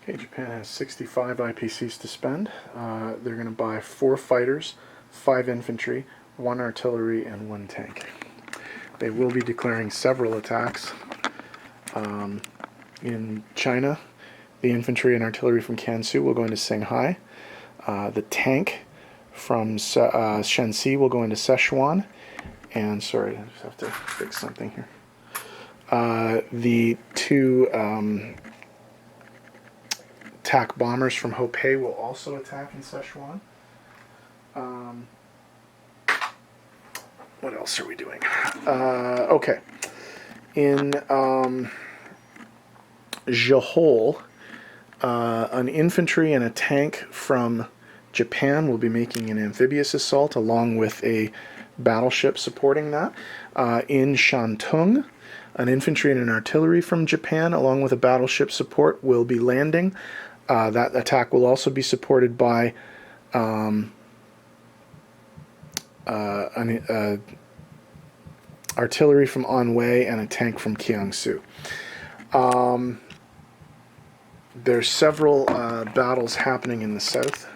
Okay, Japan has 65 IPCs to spend. They're going to buy 4 fighters, 5 infantry, 1 artillery, and 1 tank. They will be declaring several attacks. In China, the infantry and artillery from Kansu will go into Shanghai. The tank from Shanxi will go into Sichuan. And, sorry, I just have to fix something here. The 2 attack bombers from Hopei will also attack in Sichuan. What else are we doing? Okay. In Johor, an infantry and a tank from Japan will be making an amphibious assault along with a battleship supporting that. In Shantung, an infantry and an artillery from Japan along with a battleship support will be landing. That attack will also be supported by artillery from Anhui and a tank from Kiangsu. There's several battles happening in the south.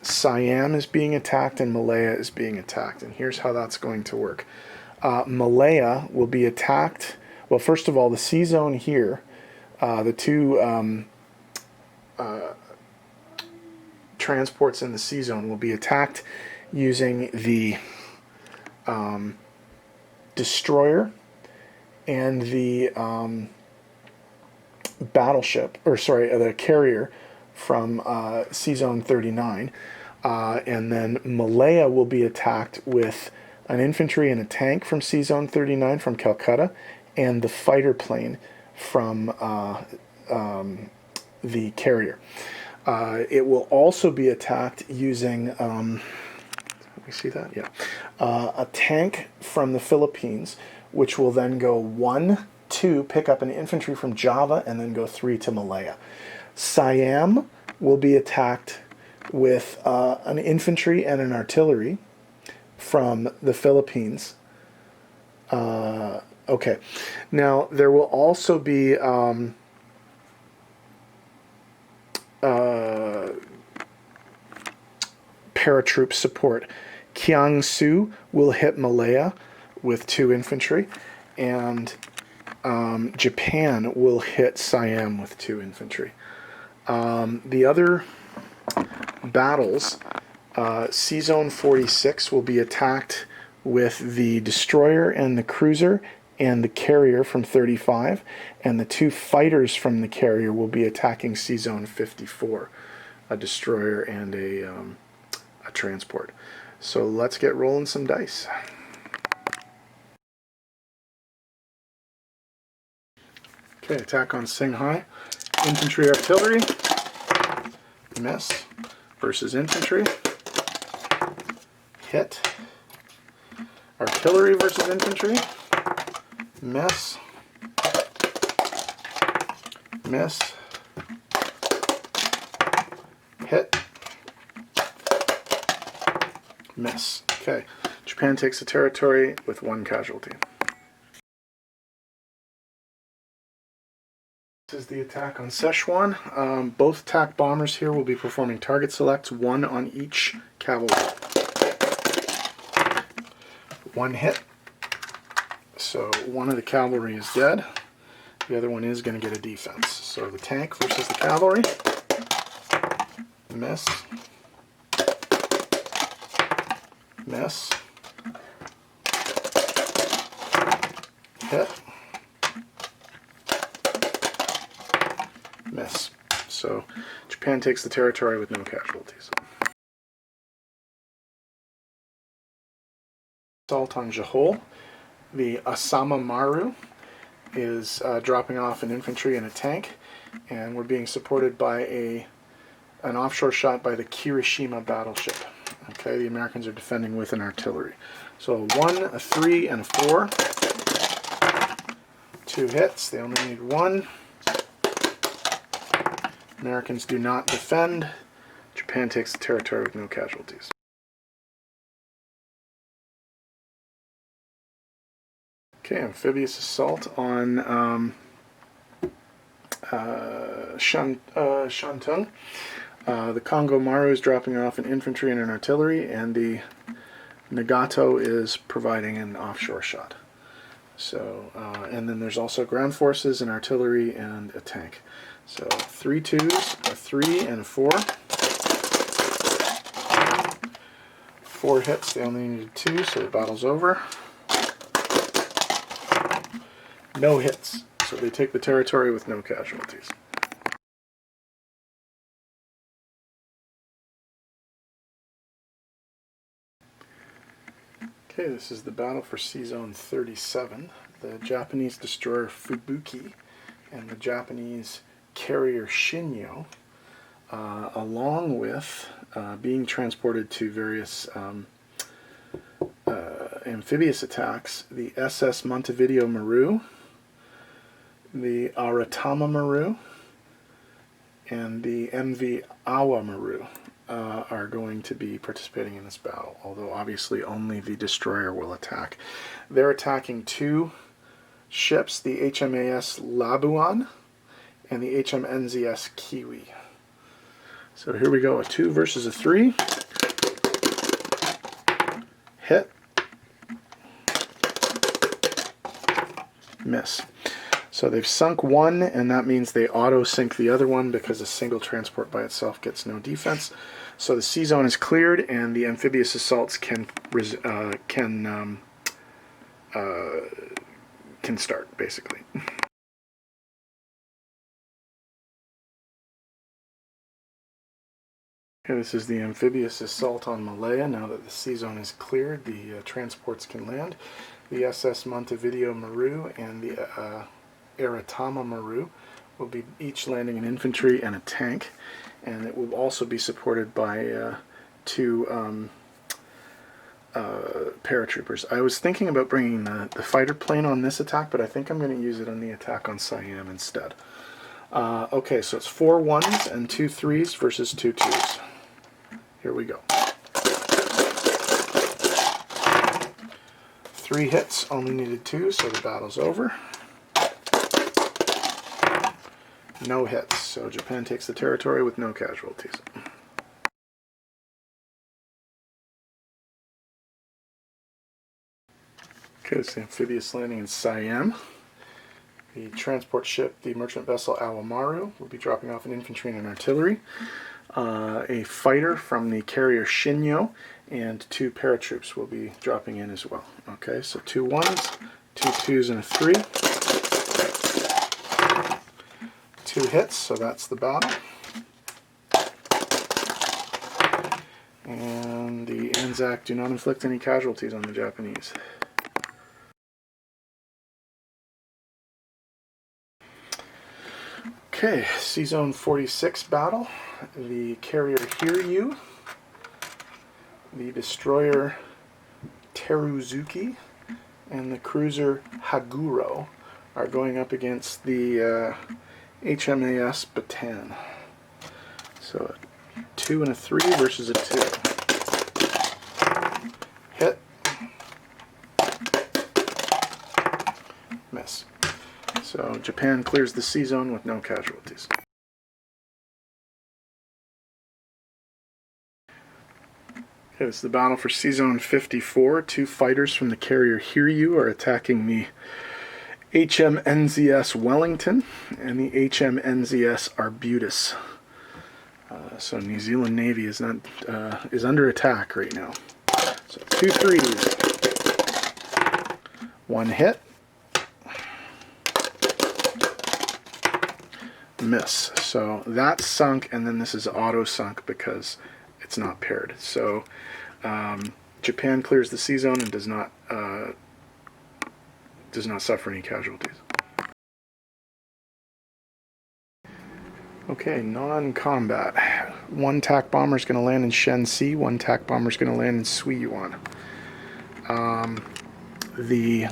Siam is being attacked and Malaya is being attacked, and here's how that's going to work. Malaya will be attacked. Well, first of all, the sea zone here, the 2 transports in the sea zone will be attacked using the destroyer and the battleship, or sorry, the carrier from Sea Zone 39. And then Malaya will be attacked with an infantry and a tank from Sea Zone 39 from Calcutta, and the fighter plane from the carrier. It will also be attacked using, let me see that, yeah, a tank from the Philippines, which will then go 1, 2, pick up an infantry from Java, and then go 3 to Malaya. Siam will be attacked with an infantry and an artillery from the Philippines. Okay, now there will also be paratroop support. Kiangsu will hit Malaya with 2 infantry, and Japan will hit Siam with 2 infantry. The other battles, Sea Zone 46 will be attacked with the destroyer and the cruiser and the carrier from 35, and the 2 fighters from the carrier will be attacking Sea Zone 54, a destroyer and a transport. So let's get rolling some dice. Okay, attack on Shanghai. Infantry, artillery, miss, versus infantry, hit. Artillery versus infantry, miss, miss, hit, miss. Okay, Japan takes the territory with 1 casualty. This is the attack on Sichuan. Both attack bombers here will be performing target selects, 1 on each cavalry. 1 hit. So 1 of the cavalry is dead. The other one is going to get a defense. So the tank versus the cavalry. Miss. Miss. Hit. Miss. So Japan takes the territory with no casualties. Assault on Johor. The Asama Maru is dropping off an infantry and a tank, and we're being supported by an offshore shot by the Kirishima battleship. Okay, the Americans are defending with an artillery. So 1, a 3, and a 4. 2 hits. They only need 1. Americans do not defend. Japan takes the territory with no casualties. Okay, amphibious assault on Shantung. The Congo Maru is dropping off an infantry and an artillery, and the Nagato is providing an offshore shot. So, and then there's also ground forces, an artillery, and a tank. So 3 twos, a 3, and a 4. 4 hits, they only needed 2, so the battle's over. No hits, so they take the territory with no casualties. Okay, this is the battle for Sea Zone 37. The Japanese destroyer Fubuki and the Japanese carrier Shinyo, along with being transported to various amphibious attacks, the SS Montevideo Maru, the Aratama Maru, and the MV Awa Maru are going to be participating in this battle, although obviously only the destroyer will attack. They're attacking 2 ships, the HMAS Labuan and the HMNZS Kiwi. So here we go, a 2 versus a 3. Hit. Miss. So they've sunk 1, and that means they auto-sink the other one because a single transport by itself gets no defense. So the sea zone is cleared, and the amphibious assaults can start, basically. Okay, this is the amphibious assault on Malaya. Now that the sea zone is cleared, the transports can land. The SS Montevideo Maru and the Aratama Maru will be each landing an infantry and a tank, and it will also be supported by 2 paratroopers. I was thinking about bringing the fighter plane on this attack, but I think I'm going to use it on the attack on Siam instead. Okay, so it's 4 1s and 2 3s versus 2 2s. Here we go. 3 hits, only needed 2, so the battle's over. No hits, so Japan takes the territory with no casualties. Okay, it's the amphibious landing in Siam. The transport ship, the merchant vessel Awamaru, will be dropping off an infantry and an artillery. A fighter from the carrier Shinyo, and 2 paratroops will be dropping in as well. Okay, so 2 1s, 2 2s, and a 3. 2 hits, so that's the battle. And the ANZAC do not inflict any casualties on the Japanese. Okay, Sea Zone 46 battle. The carrier Hiryu, the destroyer Teruzuki, and the cruiser Haguro are going up against the HMAS Bataan. So a 2 and a 3 versus a 2. Hit. Miss. So Japan clears the sea zone with no casualties. Okay, this is the battle for Sea Zone 54. 2 fighters from the carrier Hiryu are attacking the HMNZS Wellington and the HMNZS Arbutus. So New Zealand Navy is under attack right now. So 2 3s. 1 hit. Miss. So that's sunk, and then this is auto sunk because it's not paired. So Japan clears the sea zone and does not suffer any casualties. Okay, non-combat. 1 TAC bomber is going to land in Shenxi. 1 TAC bomber is going to land in Suiyuan. The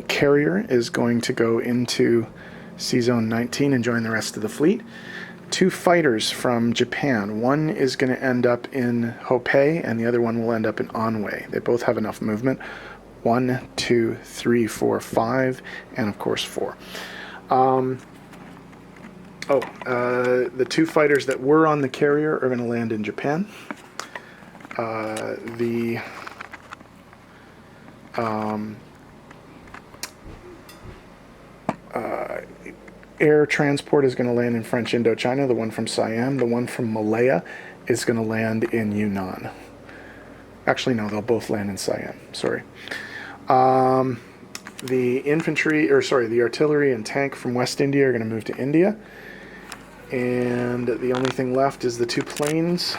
carrier is going to go into Sea Zone 19 and join the rest of the fleet. 2 fighters from Japan. 1 is going to end up in Hopei, and the other one will end up in Anhui. They both have enough movement. 1, 2, 3, 4, 5, and of course 4. the 2 fighters that were on the carrier are going to land in Japan. The air transport is going to land in French Indochina, the one from Siam. The one from Malaya is going to land in Yunnan. Actually, no, they'll both land in Siam. Sorry. The the artillery and tank from West India are going to move to India. And the only thing left is the 2 planes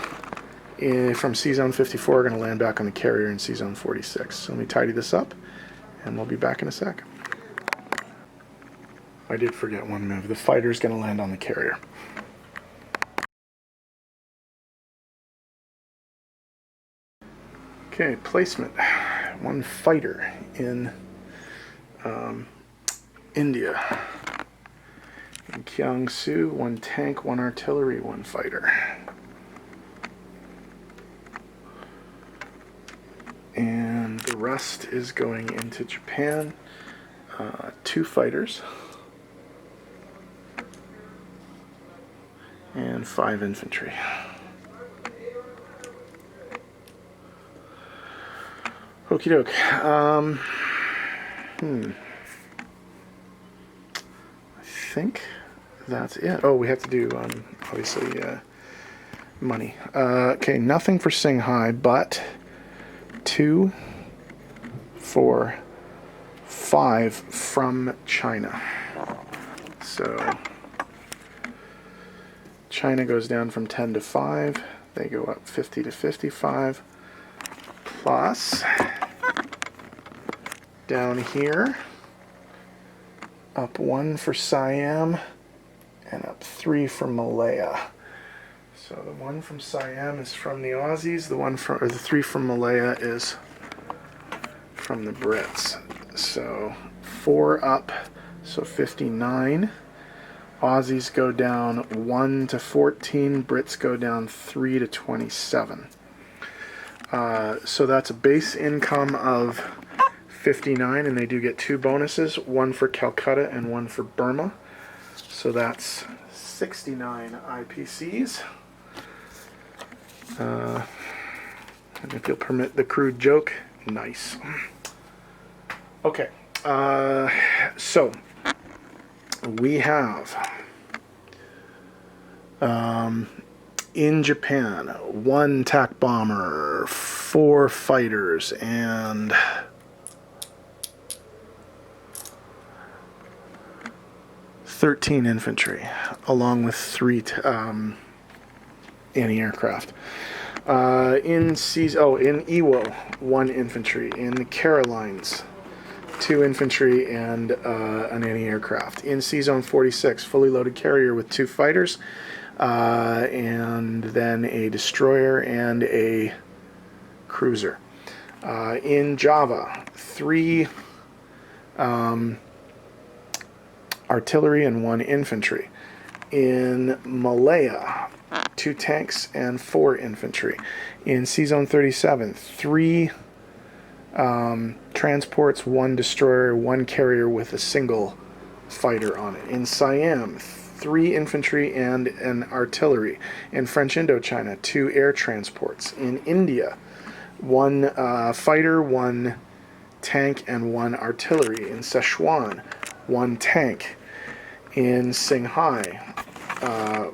from C-Zone 54 are going to land back on the carrier in C-Zone 46. So let me tidy this up, and we'll be back in a sec. I did forget one move. The fighter's going to land on the carrier. Okay, placement. 1 fighter in India. In Kiangsu, 1 tank, 1 artillery, 1 fighter. And the rest is going into Japan. 2 fighters. And 5 infantry. Okie doke. I think that's it. Oh, we have to do, obviously, money. Okay, nothing for Shanghai, but 2, 4, 5 from China. So China goes down from 10 to 5. They go up 50 to 55. Plus, down here, up 1 for Siam, and up 3 for Malaya. So the 1 from Siam is from the Aussies. The 3 from Malaya is from the Brits. So 4 up, so 59. Aussies go down 1 to 14. Brits go down 3 to 27. So that's a base income of 59, and they do get 2 bonuses, 1 for Calcutta and 1 for Burma. So that's 69 IPCs. And if you'll permit the crude joke, nice. Okay, so we have in Japan 1 attack bomber, 4 fighters, and 13 infantry, along with 3 anti-aircraft. In Iwo, 1 infantry. In the Carolines, 2 infantry and an anti-aircraft. In C-Zone 46, fully loaded carrier with 2 fighters, and then a destroyer and a cruiser. In Java, 3 artillery and 1 infantry. In Malaya, 2 tanks and 4 infantry. In C-Zone 37, 3 transports, 1 destroyer, 1 carrier with a single fighter on it. In Siam, 3 infantry and an artillery. In French Indochina, 2 air transports. In India, 1 fighter, 1 tank, and 1 artillery. In Sichuan, 1 tank. In Shanghai,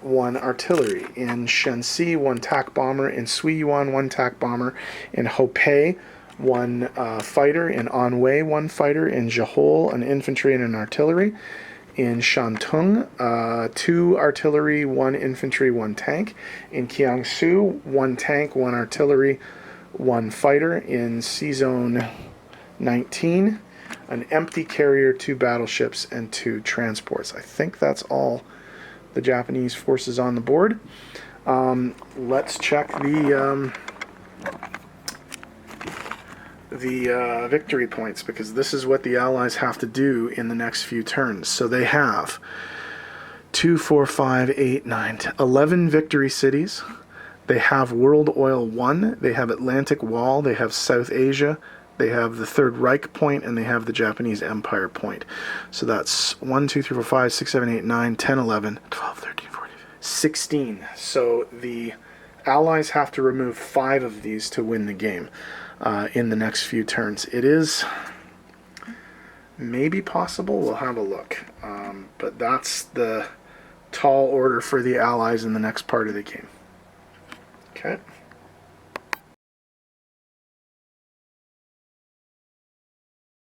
1 artillery. In Shenxi, 1 attack bomber. In Suiyuan, 1 attack bomber. In Hopei, 1 fighter. In Anhui, 1 fighter. In Johor, an infantry and an artillery. In Shantung, 2 artillery, 1 infantry, 1 tank. In Kiangsu, 1 tank, 1 artillery, 1 fighter. In C-Zone 19, an empty carrier, 2 battleships, and 2 transports. I think that's all the Japanese forces on the board. Let's check the victory points, because this is what the Allies have to do in the next few turns. So they have 2, 4, 5, 8, 9, 10, 11 victory cities. They have World Oil 1. They have Atlantic Wall. They have South Asia, They have the Third Reich point, and they have the Japanese Empire point. So that's 1, 2, 3, 4, 5, 6, 7, 8, 9, 10, 11, 12, 13, 14, 16. So the Allies have to remove 5 of these to win the game in the next few turns. It is maybe possible. We'll have a look. But that's the tall order for the Allies in the next part of the game. Okay.